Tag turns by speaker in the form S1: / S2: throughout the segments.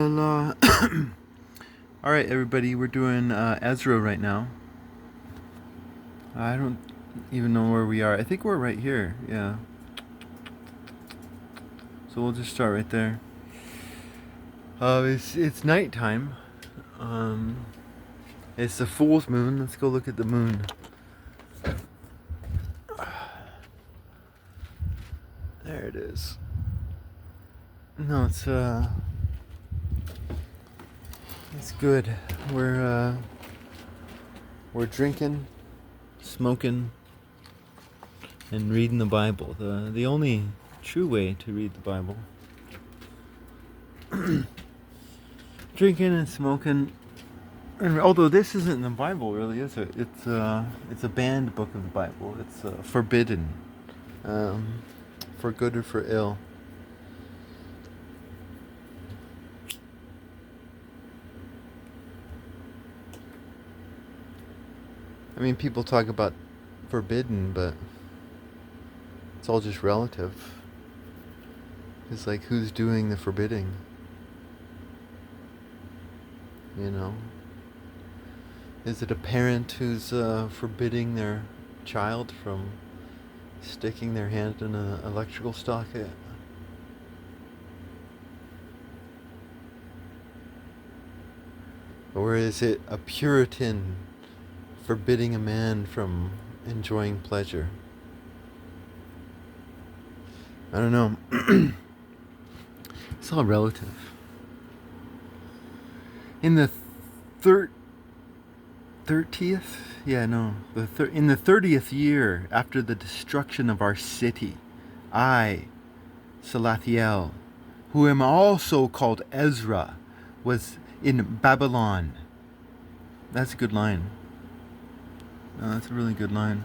S1: Well, all right, everybody, we're doing Ezra right now. I don't even know where we are. I think we're right here. Yeah. So we'll just start right there. It's nighttime. Um, it's the full moon. Let's go look at the moon. There it is. No, it's good. We're drinking, smoking, and reading the Bible. The only true way to read the Bible. Drinking and smoking. And although this isn't the Bible, really, is it? It's a banned book of the Bible. It's forbidden, um, for good or for ill. I mean, people talk about forbidden, but it's all just relative. It's like, who's doing the forbidding? You know, is it a parent who's forbidding their child from sticking their hand in an electrical socket? Or is it a Puritan forbidding a man from enjoying pleasure? I don't know. It's all relative. In the thir- 30th? Yeah, no. In the 30th year after the destruction of our city, I, Salathiel, who am also called Ezra, was in Babylon. That's a good line. That's a really good line.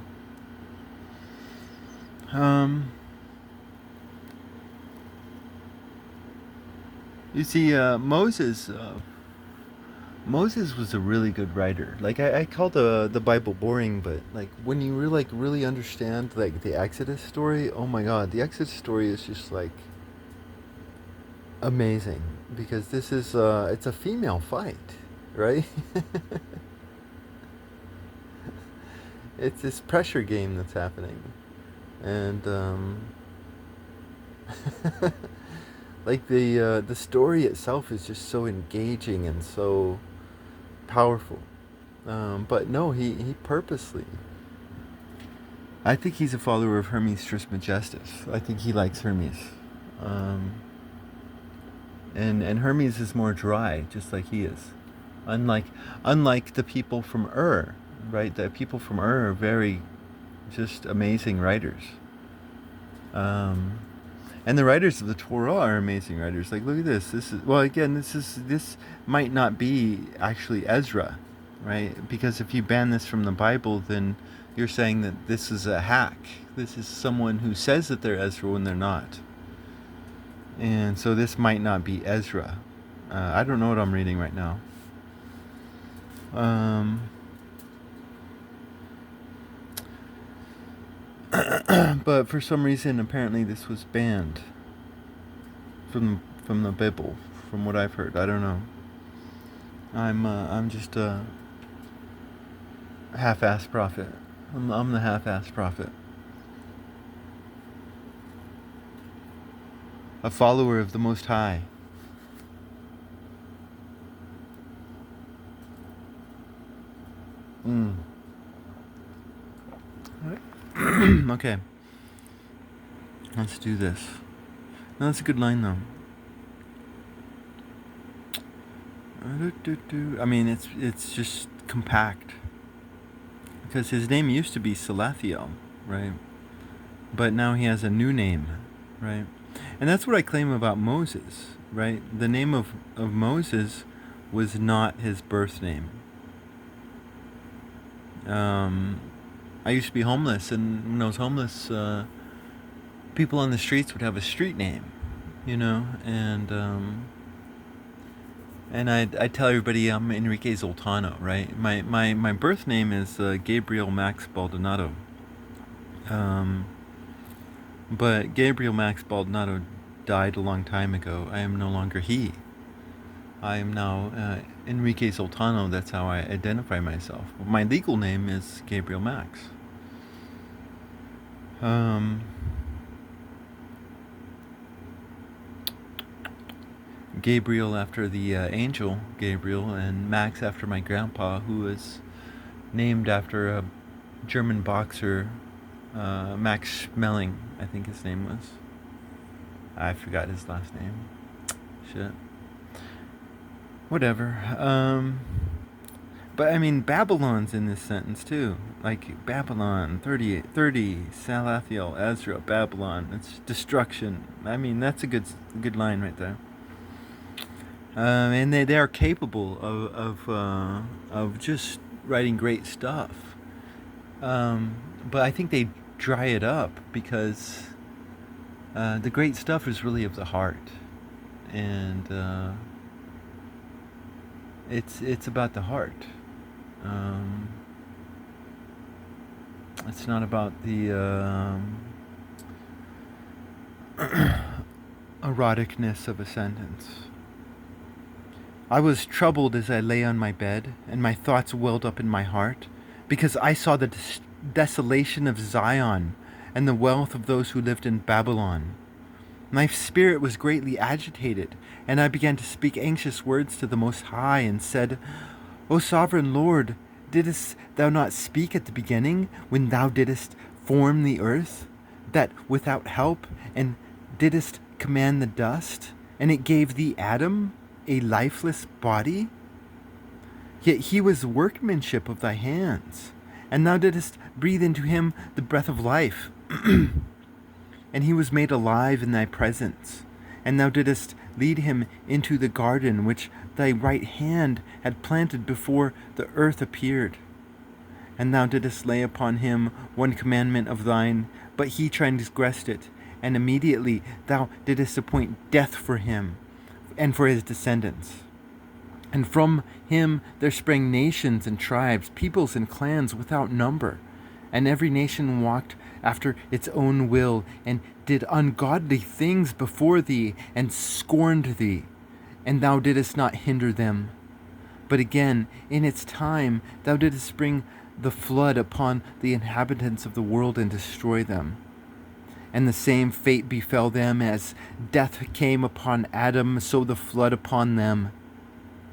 S1: You see, Moses was a really good writer. Like I call the Bible boring, but like when you really understand like the Exodus story, oh my God, the Exodus story is just like amazing because this is it's a female fight, right? It's this pressure game that's happening, and like the story itself is just so engaging and so powerful. But no, he purposely. I think he's a follower of Hermes Trismegistus. I think he likes Hermes. Um, and Hermes is more dry, just like he is. Unlike unlike the people from Ur, right? The people from Ur are very just amazing writers. Um, and the writers of the Torah are amazing writers. Like, look at this. This is well, again, this might not be actually Ezra, right? Because if you ban this from the Bible, then you're saying that this is a hack. This is someone who says that they're Ezra when they're not. And so this might not be Ezra. I don't know what I'm reading right now. Um, but for some reason, apparently, this was banned from the Bible, from what I've heard. I don't know. I'm just a half-ass prophet. I'm the half-ass prophet, a follower of the Most High. Mm. Okay, let's do this. No, that's a good line though. I mean, it's just compact because his name used to be Salathiel, right? But now he has a new name, right? And that's what I claim about Moses, right? The name of Moses was not his birth name. Um, I used to be homeless, and when I was homeless, people on the streets would have a street name, you know, and I'd tell everybody I'm Enrique Zoltano, right? My birth name is Gabriel Max Baldonado. Um, but Gabriel Max Baldonado died a long time ago. I am no longer he. I am now Enrique Sultano. That's how I identify myself. My legal name is Gabriel Max. Gabriel after the angel Gabriel, and Max after my grandpa, who was named after a German boxer, Max Schmeling, I think his name was. I forgot his last name. Shit. Whatever. But I mean, Babylon's in this sentence too. Like Babylon, 30, Salathiel, Ezra, Babylon. It's destruction. I mean, that's a good line right there. And they are capable of just writing great stuff. But I think they dry it up because the great stuff is really of the heart, and it's about the heart. It's not about the eroticness of a sentence. I was troubled as I lay on my bed, and my thoughts welled up in my heart, because I saw the desolation of Zion and the wealth of those who lived in Babylon. My spirit was greatly agitated, and I began to speak anxious words to the Most High, and said, O sovereign Lord, didst thou not speak at the beginning, when thou didst form the earth, that without help, and didst command the dust, and it gave thee Adam, a lifeless body? Yet he was workmanship of thy hands, and thou didst breathe into him the breath of life, and he was made alive in thy presence, and thou didst lead him into the garden which thy right hand had planted before the earth appeared. And thou didst lay upon him one commandment of thine, but he transgressed it, and immediately thou didst appoint death for him, and for his descendants. And from him there sprang nations and tribes, peoples and clans without number. And every nation walked after its own will, and did ungodly things before thee, and scorned thee. And thou didst not hinder them. But again, in its time, thou didst bring the flood upon the inhabitants of the world, and destroy them. And the same fate befell them as death came upon Adam, so the flood upon them.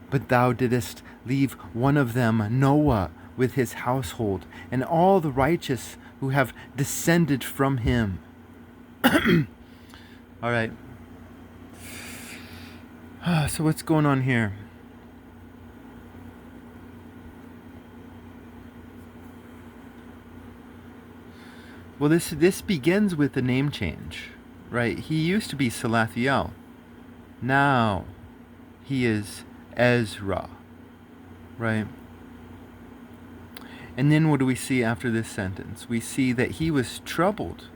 S1: But thou didst leave one of them, Noah, with his household, and all the righteous who have descended from him. All right. So what's going on here? Well, this begins with the name change, right? He used to be Salathiel. Now he is Ezra, right? And then what do we see after this sentence? We see that he was troubled.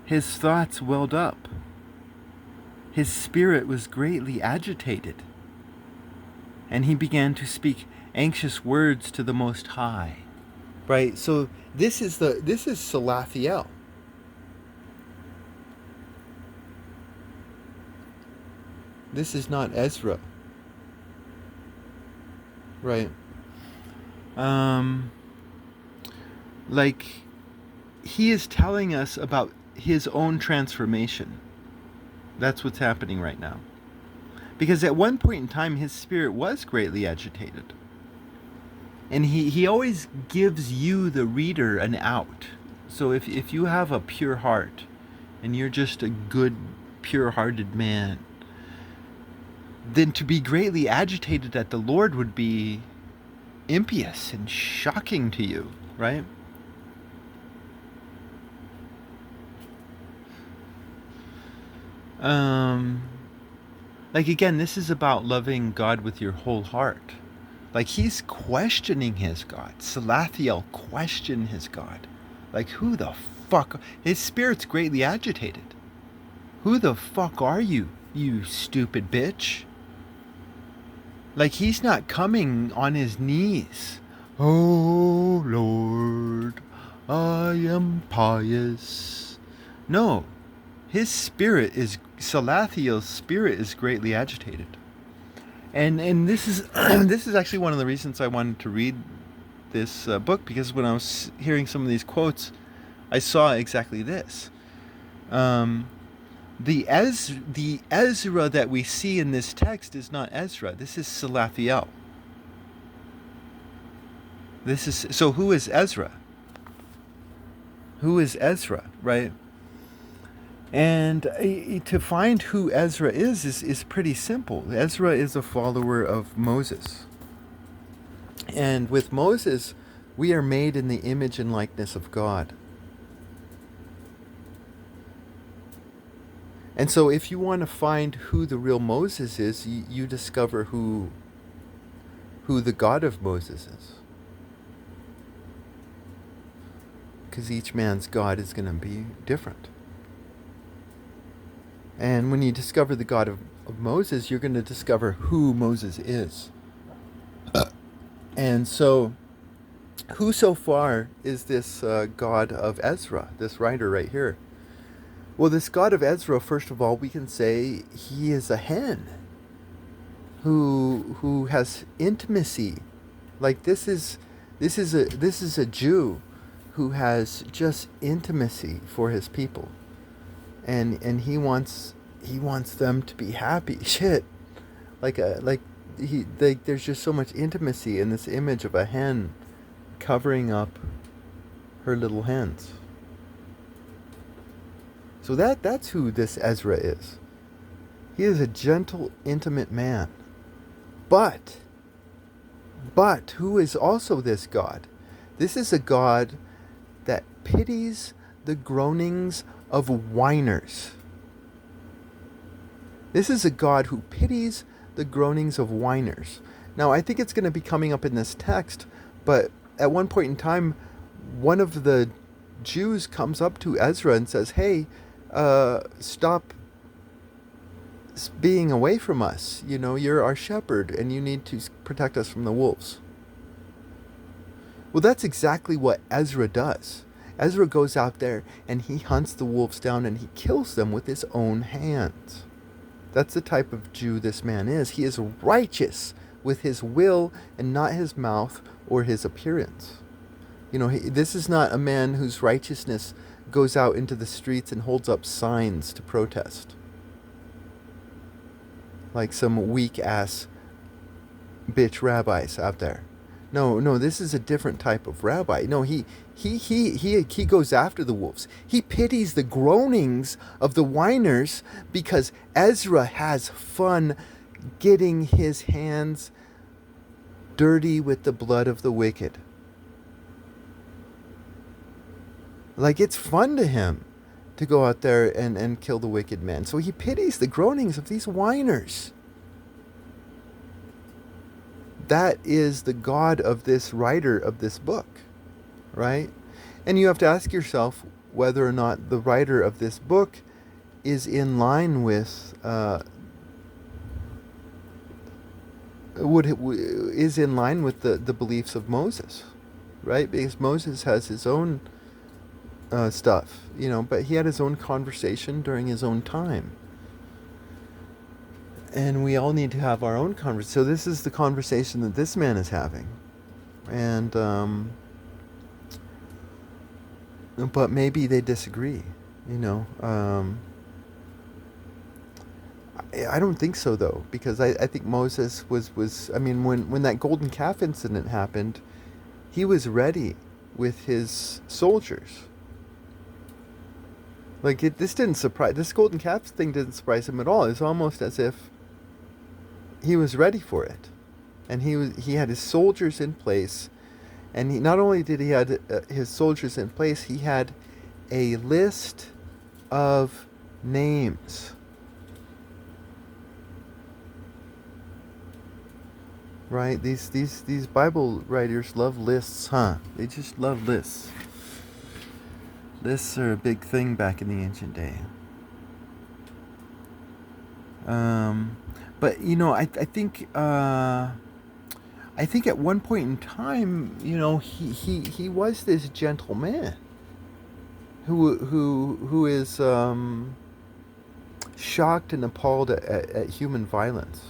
S1: His thoughts welled up. His spirit was greatly agitated. And he began to speak anxious words to the Most High. Right? So this is Salathiel. This is not Ezra. Right? Like, he is telling us about his own transformation. That's what's happening right now. Because at one point in time, his spirit was greatly agitated. And he always gives you, the reader, an out. So if you have a pure heart, and you're just a good, pure-hearted man, then to be greatly agitated at the Lord would be impious and shocking to you, right? Like, again, this is about loving God with your whole heart. Like, he's questioning his God. Salathiel questioned his God. Like, who the fuck? His spirit's greatly agitated. Who the fuck are you, you stupid bitch? Like, he's not coming on his knees. Oh, Lord, I am pious. No. His spirit is, Salathiel's spirit is greatly agitated. And this is this is actually one of the reasons I wanted to read this book, because when I was hearing some of these quotes, I saw exactly this. Um, the Ezra that we see in this text is not Ezra. This is Salathiel. This is so. Who is Ezra? Who is Ezra? Right. And to find who Ezra is pretty simple. Ezra is a follower of Moses. And with Moses, we are made in the image and likeness of God. And so if you want to find who the real Moses is, you discover who the God of Moses is. Because each man's God is going to be different. And when you discover the God of Moses, you're going to discover who Moses is. And so, who so far is this God of Ezra, this writer right here? Well, this God of Ezra, first of all, we can say he is a hen who has intimacy. Like this is a Jew who has just intimacy for his people. And he wants them to be happy. Shit. There's just so much intimacy in this image of a hen covering up her little hens. So that's who this Ezra is. He is a gentle, intimate man. But who is also this God? This is a God that pities the groanings of whiners. This is a God who pities the groanings of whiners. Now, I think it's going to be coming up in this text, but at one point in time, one of the Jews comes up to Ezra and says, hey, stop being away from us. You know, you're our shepherd and you need to protect us from the wolves. Well, that's exactly what Ezra does. Ezra goes out there and he hunts the wolves down and he kills them with his own hands. That's the type of Jew this man is. He is righteous with his will and not his mouth or his appearance. You know, this is not a man whose righteousness goes out into the streets and holds up signs to protest. Like some weak-ass bitch rabbis out there. No, this is a different type of rabbi. No, he goes after the wolves. He pities the groanings of the whiners because Ezra has fun getting his hands dirty with the blood of the wicked. Like, it's fun to him to go out there and kill the wicked man. So he pities the groanings of these whiners. That is the God of this writer of this book, right? And you have to ask yourself whether or not the writer of this book is in line with the beliefs of Moses, right? Because Moses has his own stuff, you know, but he had his own conversation during his own time. And we all need to have our own conversation. So this is the conversation that this man is having. And, but maybe they disagree, you know. I don't think so, though, because I think Moses was I mean, when that golden calf incident happened, he was ready with his soldiers. Like, this golden calf thing didn't surprise him at all. It's almost as if he was ready for it, and he had his soldiers in place, and he not only did he had his soldiers in place, he had a list of names. Right? These Bible writers love lists, huh? They just love lists. Lists are a big thing back in the ancient day. But you know, I think at one point in time, you know, he was this gentle man who is shocked and appalled at human violence.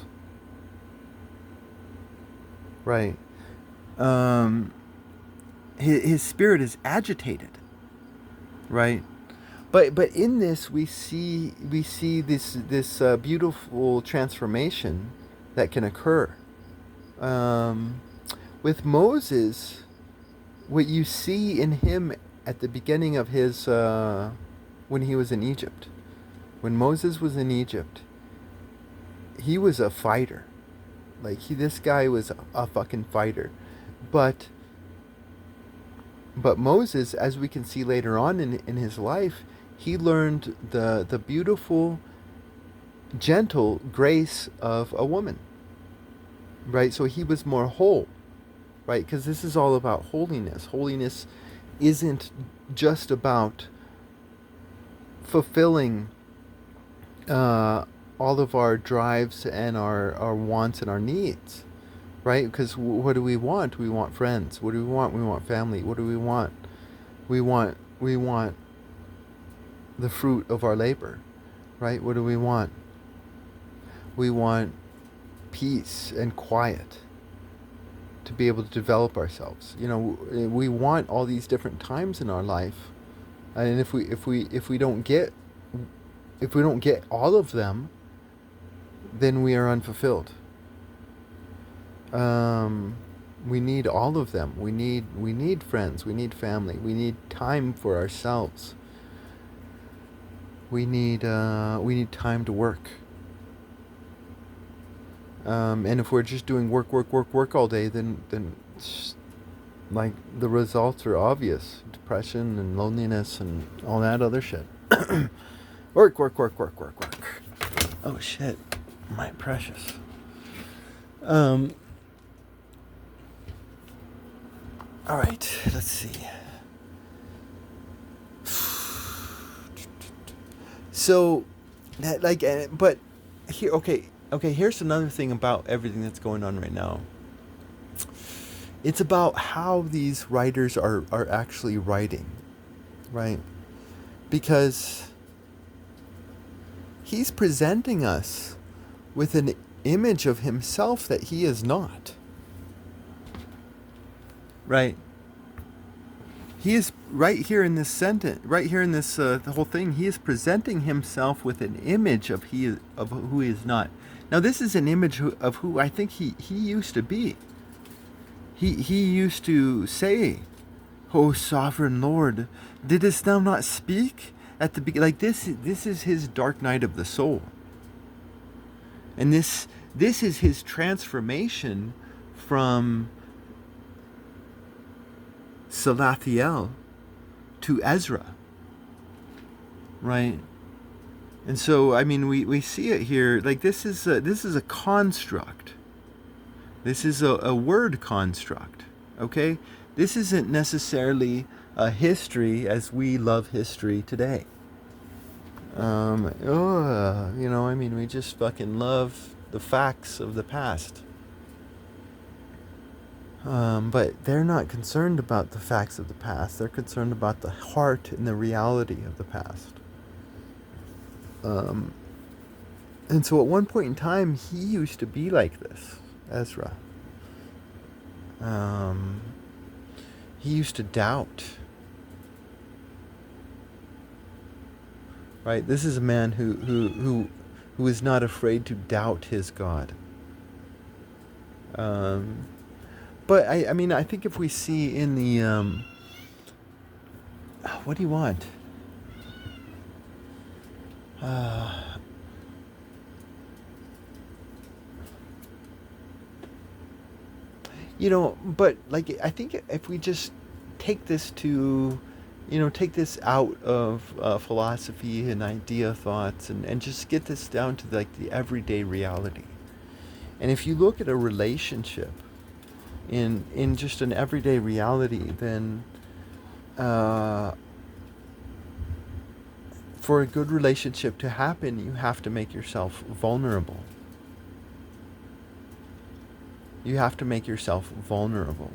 S1: right? Um, his spirit is agitated, right? But in this we see this beautiful transformation that can occur. Um, with Moses, what you see in him at the beginning of his when he was in Egypt, when Moses was in Egypt, he was a fighter. Like this guy was a fucking fighter, but Moses, as we can see later on in his life, he learned the beautiful, gentle grace of a woman, right? So he was more whole, right? Because this is all about holiness. Holiness isn't just about fulfilling all of our drives and our wants and our needs, right? Because what do we want? We want friends. What do we want? We want family. What do we want? We want the fruit of our labor, right? What do we want? We want peace and quiet to be able to develop ourselves. We want all these different times in our life, and if we don't get all of them, then we are unfulfilled. We need all of them. We need friends. We need family. We need time for ourselves. We need time to work. And if we're just doing work all day, then like the results are obvious: depression and loneliness and all that other shit. Work. Oh shit, my precious. All right, let's see. So, but here, okay. Here's another thing about everything that's going on right now. It's about how these writers are actually writing, right? Because he's presenting us with an image of himself that he is not, right? He is right here in this sentence, right here in this the whole thing. He is presenting himself with an image of who he is not. Now, this is an image of who I think he used to be. He used to say, "O sovereign Lord, didst thou not speak at the beginning?" Like this is his dark night of the soul, and this is his transformation from Salathiel to Ezra, right? And so, I mean, we see it here. Like this is a construct. This is a word construct. Okay, this isn't necessarily a history as we love history today. I mean, we just fucking love the facts of the past. But they're not concerned about the facts of the past. They're concerned about the heart and the reality of the past. And so at one point in time, he used to be like this, Ezra. He used to doubt. Right? This is a man who is not afraid to doubt his God. But I mean, I think if we see in the what do you want? But like I think if we just take this to, take this out of philosophy and idea thoughts and just get this down to like the everyday reality. And if you look at a relationship in just an everyday reality, then for a good relationship to happen, you have to make yourself vulnerable. You have to make yourself vulnerable.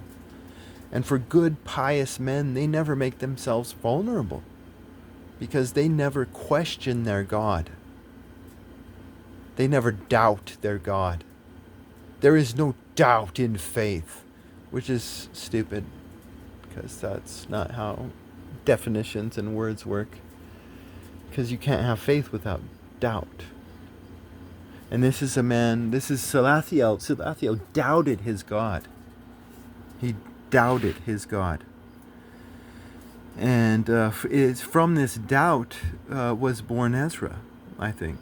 S1: And for good, pious men, they never make themselves vulnerable because they never question their God. They never doubt their God. There is no doubt in faith, which is stupid because that's not how definitions and words work. Because you can't have faith without doubt. And this is a man, this is Salathiel. Salathiel doubted his God. He doubted his God. And it's from this doubt was born Ezra, I think.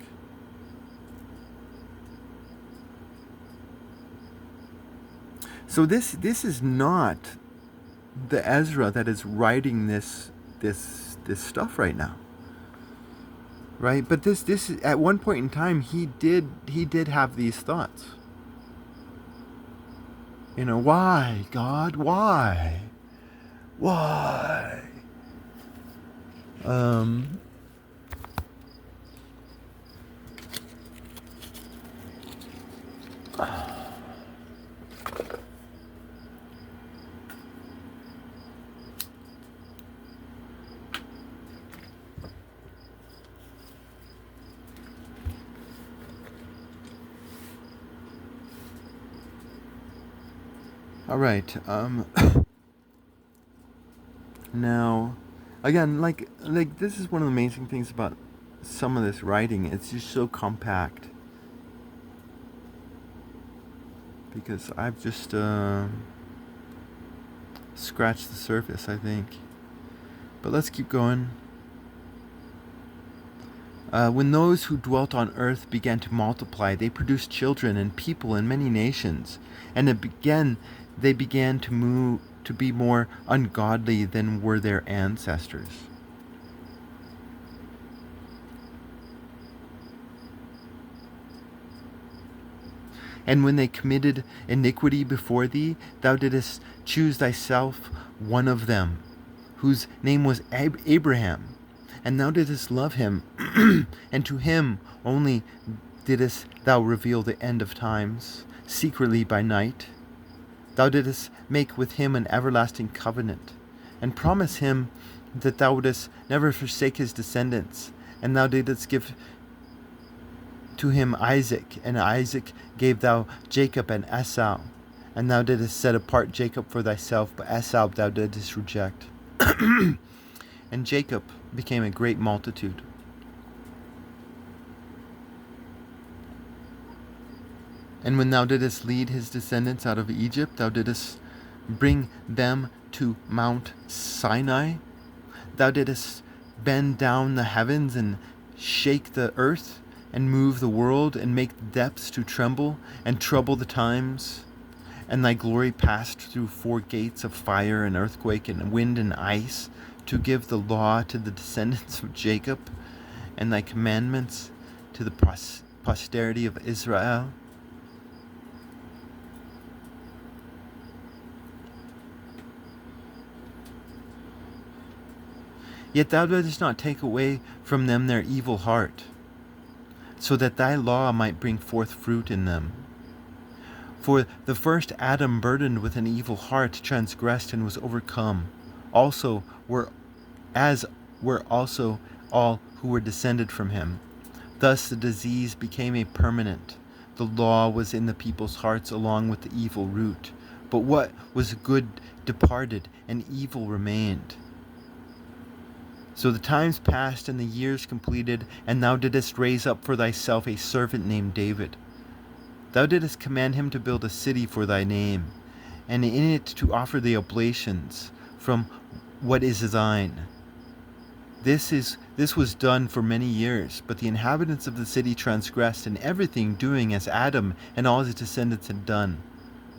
S1: So this is not the Ezra that is writing this stuff right now. Right? But this at one point in time he did have these thoughts. You know, why, God? Why? Why? All right. Now, again, like this is one of the amazing things about some of this writing. It's just so compact. Because I've just scratched the surface, I think. But let's keep going. When those who dwelt on earth began to multiply, they produced children and people in many nations, and they began to be more ungodly than were their ancestors. And when they committed iniquity before thee, thou didst choose thyself one of them, whose name was Abraham, and thou didst love him, and to him only didst thou reveal the end of times, secretly by night. Thou didst make with him an everlasting covenant, and promise him that thou wouldst never forsake his descendants, and thou didst give to him Isaac, and Isaac gave thou Jacob and Esau, and thou didst set apart Jacob for thyself, but Esau thou didst reject. And Jacob became a great multitude. And when thou didst lead his descendants out of Egypt, thou didst bring them to Mount Sinai. Thou didst bend down the heavens and shake the earth, and move the world, and make the depths to tremble, and trouble the times. And thy glory passed through 4 gates of fire and earthquake and wind and ice, to give the law to the descendants of Jacob, and thy commandments to the posterity of Israel. Yet thou didst not take away from them their evil heart, so that thy law might bring forth fruit in them. For the first Adam, burdened with an evil heart, transgressed and was overcome. Also were also all who were descended from him. Thus the disease became a permanent. The law was in the people's hearts along with the evil root. But what was good departed, and evil remained. So the times passed and the years completed, and thou didst raise up for thyself a servant named David. Thou didst command him to build a city for thy name, and in it to offer the oblations from what is thine. This was done for many years, but the inhabitants of the city transgressed in everything, doing as Adam and all his descendants had done,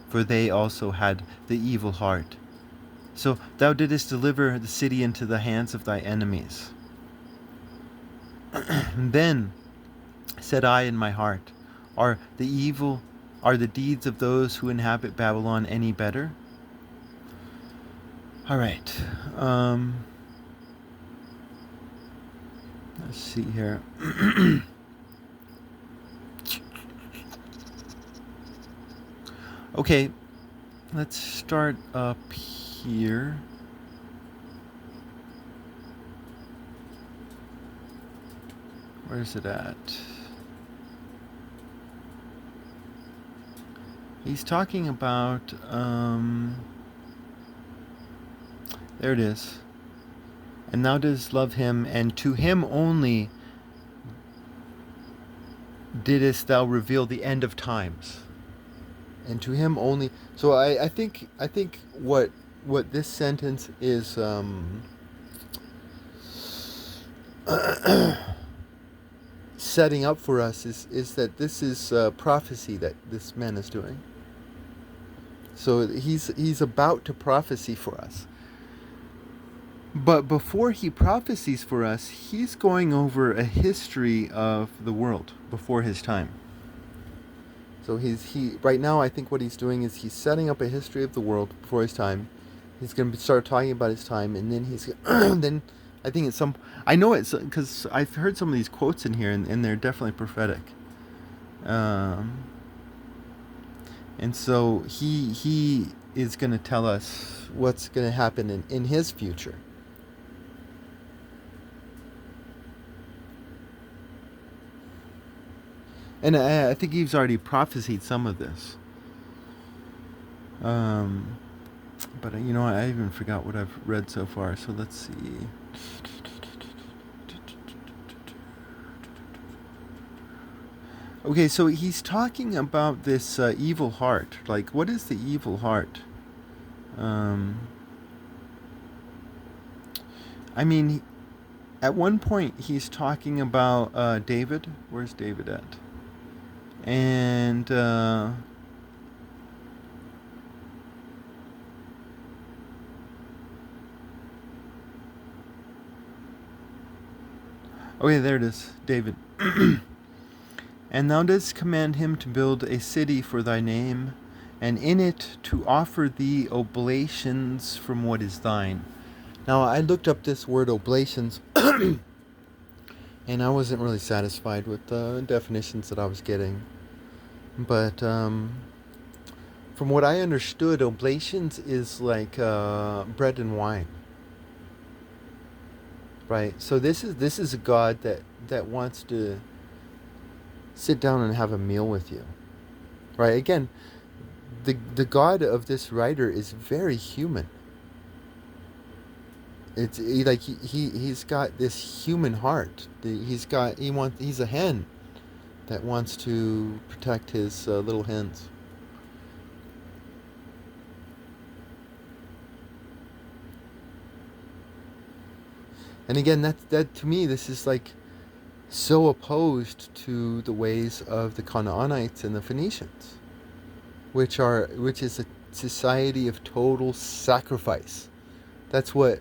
S1: for they also had the evil heart. So thou didst deliver the city into the hands of thy enemies. Then said I in my heart, are the deeds of those who inhabit Babylon any better? All right. Let's see here. Okay, let's start up here. Where's it at? He's talking about, there it is. And thou didst love him, and to him only didst thou reveal the end of times. And to him only. So I think what this sentence is setting up for us is that this is prophecy that this man is doing. So he's about to prophecy for us. But before he prophesies for us, he's going over a history of the world before his time. So he right now I think what he's doing is he's setting up a history of the world before his time. He's going to start talking about his time, and then he's then I think it's some. I know it's because I've heard some of these quotes in here, and they're definitely prophetic. Um, and so he is going to tell us what's going to happen in his future. And I think he's already prophesied some of this. But I even forgot what I've read so far. So let's see. Okay, so he's talking about this evil heart. Like, what is the evil heart? Um, I mean, at one point he's talking about David. Where's David at? And okay, there it is, David. And thou didst command him to build a city for thy name, and in it to offer thee oblations from what is thine. Now, I looked up this word oblations, and I wasn't really satisfied with the definitions that I was getting. But from what I understood, oblations is like bread and wine, right? So this is a God that wants to sit down and have a meal with you, right? Again, the God of this writer is very human. He's got this human heart. He's a hen that wants to protect his little hens. And again, that to me, this is like so opposed to the ways of the Canaanites and the Phoenicians, which is a society of total sacrifice. That's what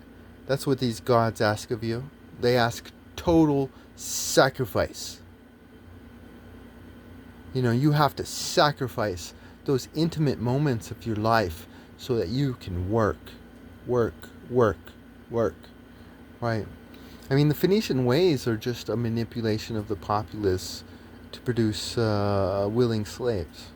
S1: these gods ask of you. They ask total sacrifice. You have to sacrifice those intimate moments of your life so that you can work, work, work, work, right? I mean, the Phoenician ways are just a manipulation of the populace to produce willing slaves.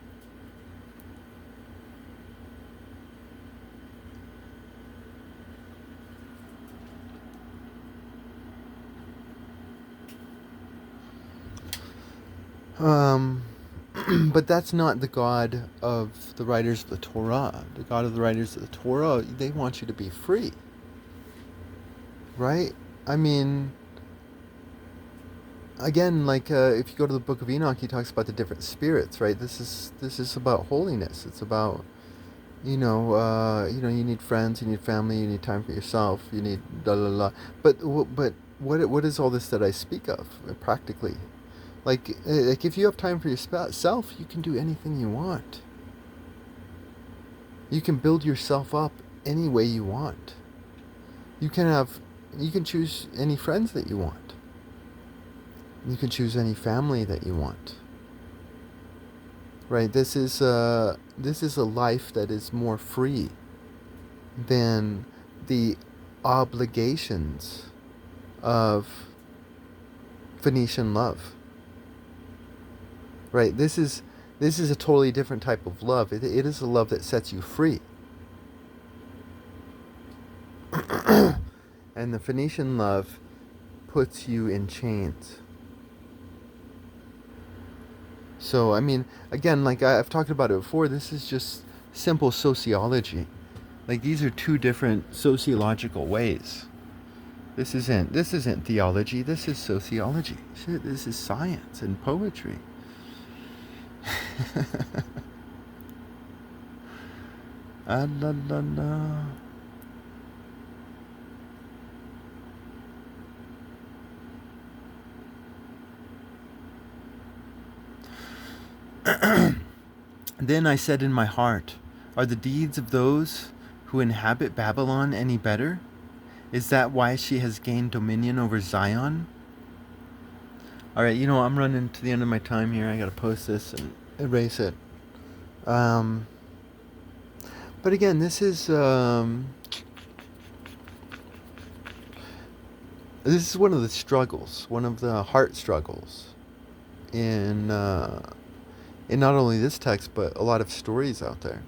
S1: Um, but that's not the God of the writers of the Torah. The God of the writers of the Torah, they want you to be free, right? I mean, again, like if you go to the Book of Enoch, he talks about the different spirits, right? This is about holiness. It's about you need friends, you need family, you need time for yourself, you need la la la. But what is all this that I speak of practically? Like if you have time for yourself, you can do anything you want. You can build yourself up any way you want. You can choose any friends that you want. You can choose any family that you want. Right? This is a life that is more free than the obligations of Phoenician love. Right? This is a totally different type of love. It is a love that sets you free. And the Phoenician love puts you in chains. So, I mean, again, like I've talked about it before, this is just simple sociology. Like these are two different sociological ways. This isn't theology. This is sociology. Shit, this is science and poetry. Ah, la, la, la. Then I said in my heart, are the deeds of those who inhabit Babylon any better? Is that why she has gained dominion over Zion? All right, I'm running to the end of my time here. I gotta post this and erase it. Um, but again, this is one of the struggles, one of the heart struggles in not only this text but a lot of stories out there,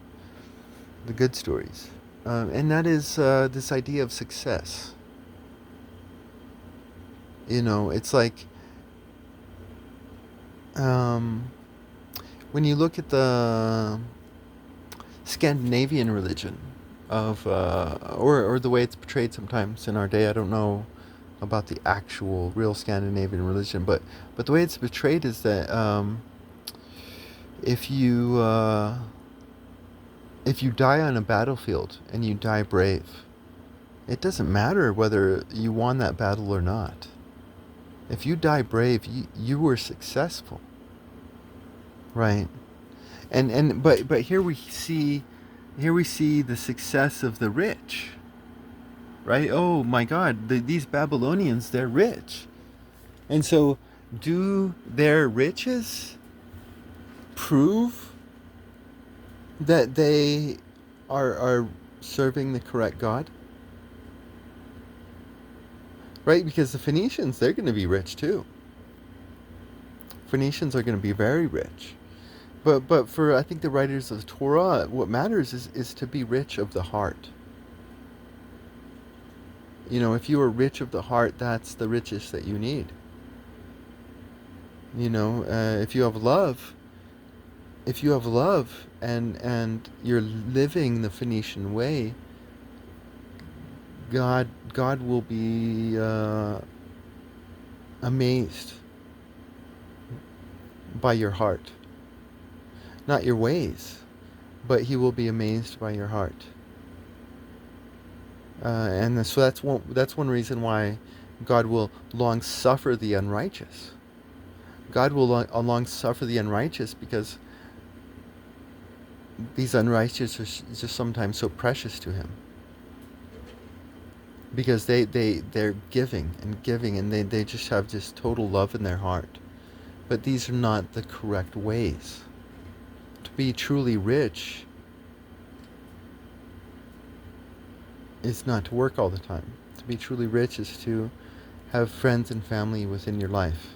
S1: the good stories, and that is this idea of success. It's like um, when you look at the Scandinavian religion of or the way it's portrayed sometimes in our day. I don't know about the actual real Scandinavian religion, but the way it's portrayed is that if you if you die on a battlefield and you die brave, it doesn't matter whether you won that battle or not. If you die brave, you were successful, right? But here we see the success of the rich, right? Oh my God, these Babylonians, they're rich. And so, do their riches prove that they are serving the correct God? Right? Because the Phoenicians, they're going to be rich too. Phoenicians are going to be very rich. But for I think the writers of the Torah, what matters is to be rich of the heart. If you are rich of the heart, that's the richest that you need. If you have love, and you're living the Phoenician way, God will be amazed by your heart, not your ways, but He will be amazed by your heart. So that's one reason why God will long suffer the unrighteous. God will long suffer the unrighteous because these unrighteous are just sometimes so precious to Him. Because they're giving and giving, and they just have just total love in their heart. But these are not the correct ways. To be truly rich is not to work all the time. To be truly rich is to have friends and family within your life.